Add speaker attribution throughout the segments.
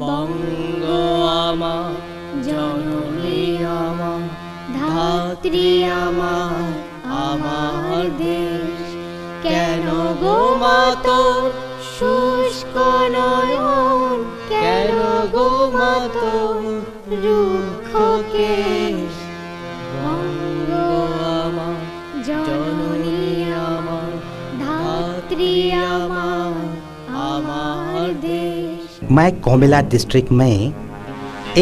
Speaker 1: বঙ্গ আমার জননী আমার ধাত্রী আমার আমার দেশ, কেন গো মা তোর শুষ্ক নয়ন, কেন গো মা তোর রুক্ষ কেশ। বঙ্গ আমার জননী আমার ধাত্রী আমার আমার देश।
Speaker 2: मैं कोमिला डिस्ट्रिक्ट में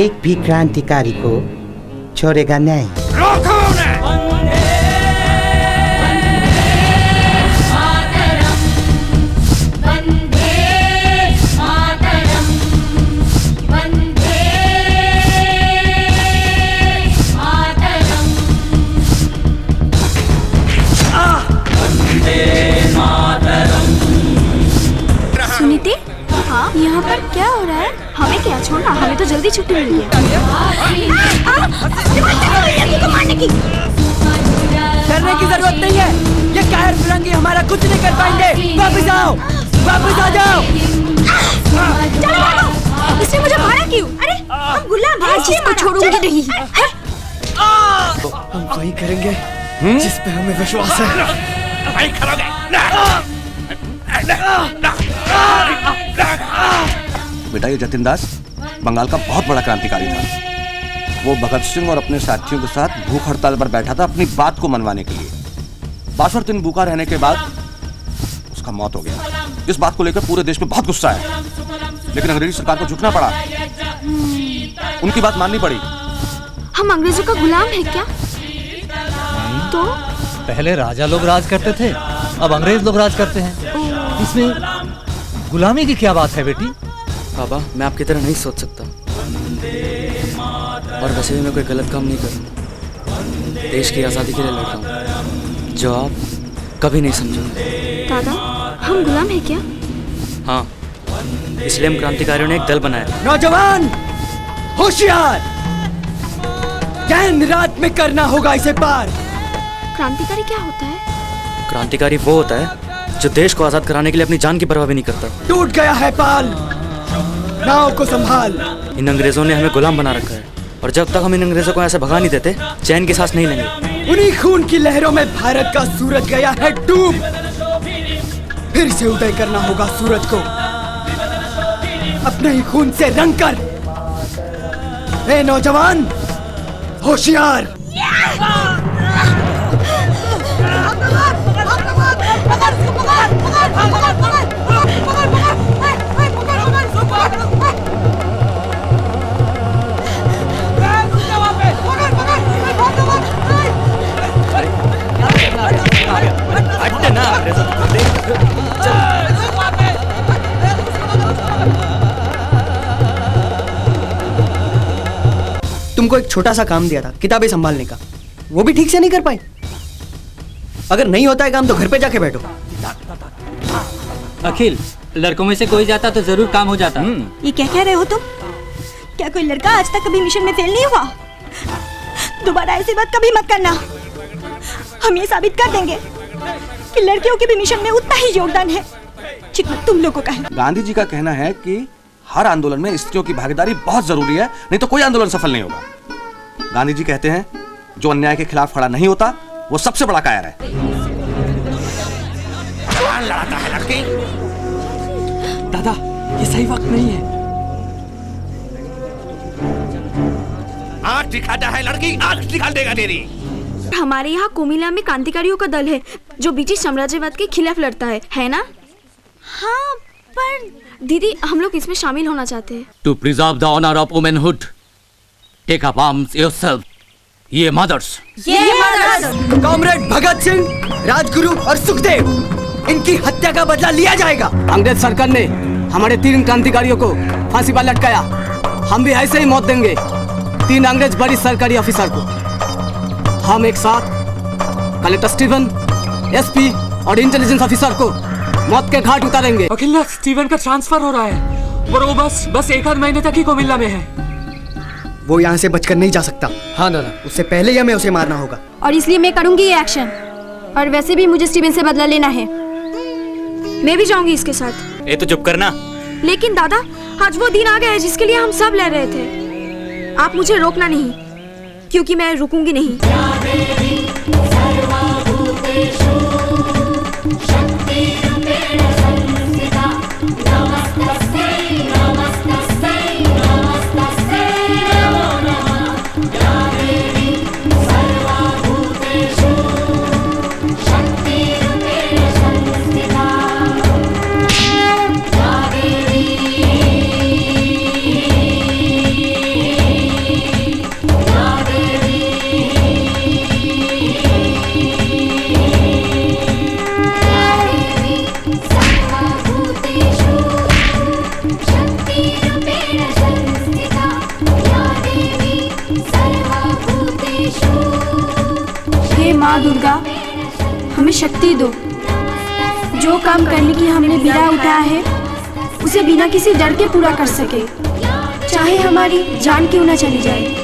Speaker 2: एक भी क्रांतिकारी को छोड़ेगा नहीं।
Speaker 3: रोको उन्हें।
Speaker 4: सुनीति, हाँ यहाँ पर क्या हो रहा है? हमें क्या छोड़ना, हमें तो जल्दी छुट्टी मिल गई।
Speaker 5: डरने की जरूरत नहीं है, ये कायर फिरंगी हमारा कुछ नहीं कर पाएंगे। वापस आओ, वापस आ जाओ।
Speaker 4: इसने मुझे मारा क्यों? अरे हम गुलाम हैं, इसको छोड़ूंगी नहीं।
Speaker 5: हम वही करेंगे जिस पे हमें विश्वास है।
Speaker 6: बेटा, ये जतिन दास बंगाल का बहुत बड़ा क्रांतिकारी था। वो भगत सिंह और अपने साथियों के साथ भूख हड़ताल पर बैठा था अपनी बात को मनवाने के लिए। 62 दिन भूखा रहने के बाद उसका मौत हो गया। इस बात को लेकर पूरे देश में बहुत गुस्सा है, लेकिन अंग्रेजी सरकार को झुकना पड़ा, उनकी बात माननी पड़ी।
Speaker 4: हम अंग्रेजों का गुलाम है क्या? तो
Speaker 7: पहले राजा लोग राज करते थे, अब अंग्रेज लोग राज करते हैं। इसमें गुलामी की क्या बात है बेटी?
Speaker 5: बाबा, मैं आपकी तरह नहीं सोच सकता, और वैसे भी मैं कोई गलत काम नहीं करूँगा। देश की आज़ादी के लिए लड़ रहा हूँ, जो आप कभी नहीं समझोगे।
Speaker 4: दादा, हम गुलाम है क्या?
Speaker 5: हाँ, इसलिए हम क्रांतिकारियों ने एक दल बनाया। नौजवान होशियार, दिन रात में करना होगा इसे पार।
Speaker 4: क्रांतिकारी क्या होता है?
Speaker 5: क्रांतिकारी वो होता है जो देश को आजाद कराने के लिए अपनी जान की परवाह भी नहीं करता। टूट गया है पाल, नाव को संभाल। इन अंग्रेजों ने हमें गुलाम बना रखा है, और जब तक हम इन अंग्रेजों को ऐसे भगा नहीं देते, चैन की सांस नहीं लेंगे। उन्हीं खून की लहरों में भारत का सूरज गया है डूब, फिर से उदय करना होगा सूरज को अपने ही खून से रंग कर। ए नौजवान होशियार,
Speaker 8: तुमको एक छोटा सा काम दिया था, किताबें संभालने का, वो भी ठीक से नहीं कर पाए। अगर नहीं होता है काम तो घर पे जाके बैठो।
Speaker 9: अखिल, लड़कों में से कोई जाता तो जरूर काम हो जाता।
Speaker 4: ये क्या कह रहे हो तुम? क्या कोई लड़का आज तक कभी मिशन में फेल नहीं हुआ? दोबारा ऐसी बात कभी मत करना। हम ये साबित कर देंगे कि लड़कियों के भी मिशन में उतना ही योगदान है जितना तुम लोगों का है।
Speaker 6: गांधी जी का कहना है कि हर आंदोलन में स्त्रियों की भागीदारी बहुत जरूरी है, नहीं तो कोई आंदोलन सफल नहीं होगा। गांधी जी कहते हैं, जो अन्याय के खिलाफ खड़ा नहीं होता वो सबसे बड़ा कायर है।
Speaker 3: लड़ाता है लड़की।
Speaker 5: दादा, ये सही वक्त नहीं है।
Speaker 3: आँख दिखाता है लड़की, आँख दिखा देगा तेरी।
Speaker 4: हमारे यहाँ कोमिला में क्रांतिकारियों का दल है जो ब्रिटिश साम्राज्यवाद के खिलाफ लड़ता है ना? हाँ, पर दीदी हम लोग इसमें शामिल होना चाहते हैं।
Speaker 9: To preserve the honor of womanhood, take up arms yourself. ये मदर्स।
Speaker 5: कॉमरेड भगत सिंह, राजगुरु और सुखदेव, इनकी हत्या का बदला लिया जाएगा। अंग्रेज सरकार ने हमारे 3 क्रांतिकारियों को फांसी पर लटकाया, हम भी ऐसे ही मौत देंगे 3 अंग्रेज बड़ी सरकारी ऑफिसर को। हम एक साथ कलेक्टर स्टीवन, एसपी और इंटेलिजेंस ऑफिसर को मौत के घाट उतारेंगे।
Speaker 10: अखिल, स्टीवन का ट्रांसफर हो रहा है और वो बस 1 आध महीने तक ही कोमिल्ला में है।
Speaker 8: वो यहाँ से बचकर नहीं जा सकता।
Speaker 5: हाँ दादा,
Speaker 8: उससे पहले ही हमें उसे मारना होगा।
Speaker 4: और इसलिए मैं करूंगी ये एक्शन, और वैसे भी मुझे स्टीवन से बदला लेना है। मैं भी जाऊंगी इसके साथ।
Speaker 5: ये तो चुप करना।
Speaker 4: लेकिन दादा, आज वो दिन आ गया है जिसके लिए हम सब लड़ रहे थे। आप मुझे रोकना नहीं, क्योंकि मैं रुकूंगी नहीं। माँ दुर्गा, हमें शक्ति दो। जो काम करने की हमने बीड़ा उठाया है उसे बिना किसी डर के पूरा कर सके, चाहे हमारी जान क्यों ना चली जाए।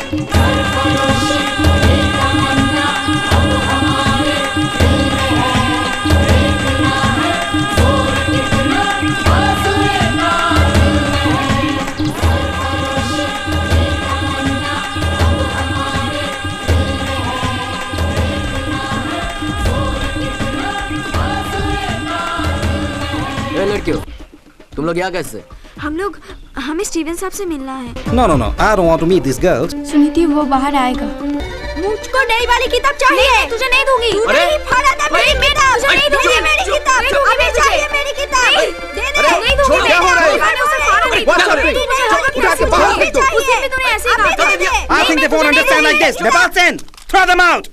Speaker 9: लड़कियों, तुम लोग यहाँ कैसे?
Speaker 4: हमें स्टीवन साहब से मिलना है।
Speaker 2: No, I don't want to meet these girls.
Speaker 4: सुनी थी वो बाहर आएगा। मुझको नई वाली किताब चाहिए। नहीं, तुझे नहीं दूंगी।
Speaker 3: अरे
Speaker 4: नहीं फाड़ा था मेरी किताब। तुझे नहीं दूंगी मेरी किताब। अबे चाहिए मेरी किताब। दे दे। नहीं दूंगी।
Speaker 3: क्या हो रहा है? What's happening? उठा के बाहर फेंक दो।
Speaker 4: उसी में तूने ऐसे कहा।
Speaker 2: I think they won't understand like this. Nepal, throw them out.